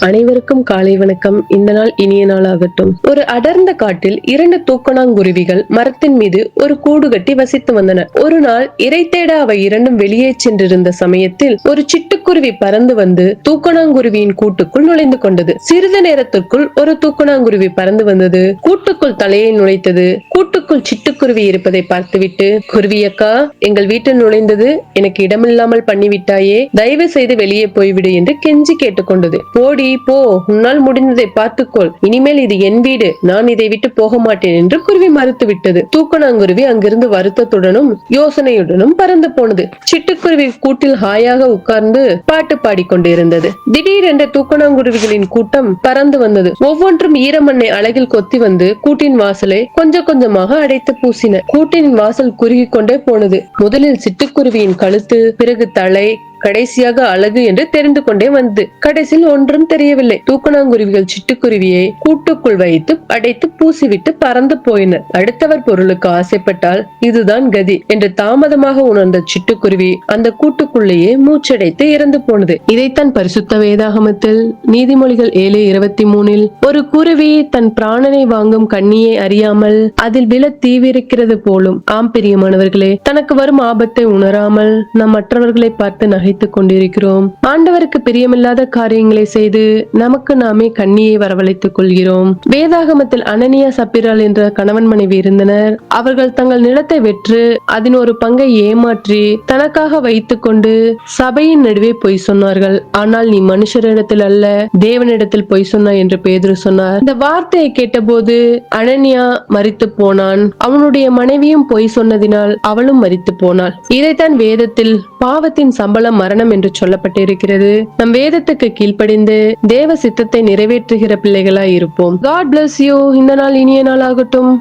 அனைவருக்கும் காலை வணக்கம். இந்த நாள் இனிய நாளாகட்டும். ஒரு அடர்ந்த காட்டில் 2 தூக்கணாங்குருவிகள் மரத்தின் மீது ஒரு கூடு கட்டி வசித்து வந்தன. ஒரு நாள் இரை தேட அவை இரண்டும் வெளியே சென்றிருந்த சமயத்தில் ஒரு சிட்டுக்குருவி பறந்து வந்து தூக்கணாங்குருவியின் கூட்டுக்குள் நுழைந்து கொண்டது. சிறிது நேரத்திற்குள் ஒரு தூக்கணாங்குருவி பறந்து வந்தது. கூட்டுக்குள் தலையை நுழைத்தது. கூட்டுக்குள் சிட்டுக்குருவி இருப்பதை பார்த்துவிட்டு, குருவி அக்கா, எங்கள் வீட்டில் நுழைந்தது எனக்கு இடமில்லாமல் பண்ணிவிட்டாயே, தயவு செய்து வெளியே போய்விடு என்று கெஞ்சி கேட்டுக்கொண்டது. போடி போ, உன்னால் முடிந்ததை பார்த்துக்கொள், இனிமேல் இது என் வீடு, நான் இதை விட்டு போக மாட்டேன் என்று குருவி மறுத்து விட்டது. தூக்கணாங்குருவி அங்கிருந்து வருத்தத்துடனும் யோசனையுடனும் பறந்து போனது. சிட்டுக்குருவி கூட்டில் ஹாயாக உட்கார்ந்து பாட்டு பாடிக்கொண்டிருந்தது. திடீரென்று தூக்கணாங்குருவிகளின் கூட்டம் பறந்து வந்தது. ஒவ்வொன்றும் ஈரமண்ணை அழகில் கொத்தி வந்து கூட்டின் வாசலை கொஞ்சம் கொஞ்சமாக அடைத்து பூசின. கூட்டின் வாசல் குறுகி கொண்டே போனது. முதலில் சிட்டுக்குருவியின் கழுத்து, பிறகு தலை, கடைசியாக அழகு என்று தெரிந்து கொண்டே வந்தது. கடைசியில் ஒன்றும் தெரியவில்லை. தூக்கணாங்குருவிகள் சிட்டுக்குருவியை கூட்டுக்குள் வைத்து அடைத்து பூசிவிட்டு பறந்து போயின. அடுத்தவர் பொருளுக்கு ஆசைப்பட்டால் இதுதான் கதி என்று தாமதமாக உணர்ந்த சிட்டுக்குருவி அந்த கூட்டுக்குள்ளேயே மூச்சடைத்து இறந்து போனது. இதைத்தான் பரிசுத்த வேதாகமத்தில் நீதிமொழிகள் 7:23 ஒரு குருவி தன் பிராணனை வாங்கும் கண்ணியை அறியாமல் அதில் விழ தீவிரிக்கிறது போலும். ஆம் பிரியமானவர்களே, தனக்கு வரும் ஆபத்தை உணராமல் நாம் மற்றவர்களை பார்த்து நகைத்துக் கொண்டிருக்கிறோம். ஆண்டவருக்கு பிரியமில்லாத காரியங்களை செய்து நமக்கு நாமே கண்ணியை வரவழைத்துக் கொள்கிறோம். வேதாகமத்தில் அனனியா சப்பிரால் என்ற கணவன் மனைவி இருந்தனர். அவர்கள் தங்கள் நிலத்தை வெற்று அதன் ஒரு பங்கை ஏமாற்றி தனக்காக வைத்துக் கொண்டு சபையின் நடுவே பொய் சொன்னார்கள். ஆனால் நீ மனுஷரிடத்தில் அல்ல, தேவனிடத்தில் பொய் சொன்னாய் என்று பேதுரு சொன்னார். இந்த வார்த்தையை கேட்டபோது அனனியா மரித்து போனான். அவனுடைய மனைவியும் பொய் சொன்னதினால் அவளும் மரித்து போனாள். இதைத்தான் வேதத்தில் பாவத்தின் சம்பளம் மரணம் என்று சொல்லப்பட்டிருக்கிறது. நம் வேதத்துக்கு கீழ்ப்படிந்து தேவ சித்தத்தை நிறைவேற்றுகிற பிள்ளைகளாய் இருப்போம். God bless you. இந்த நாள் இனிய நாளாகட்டும்.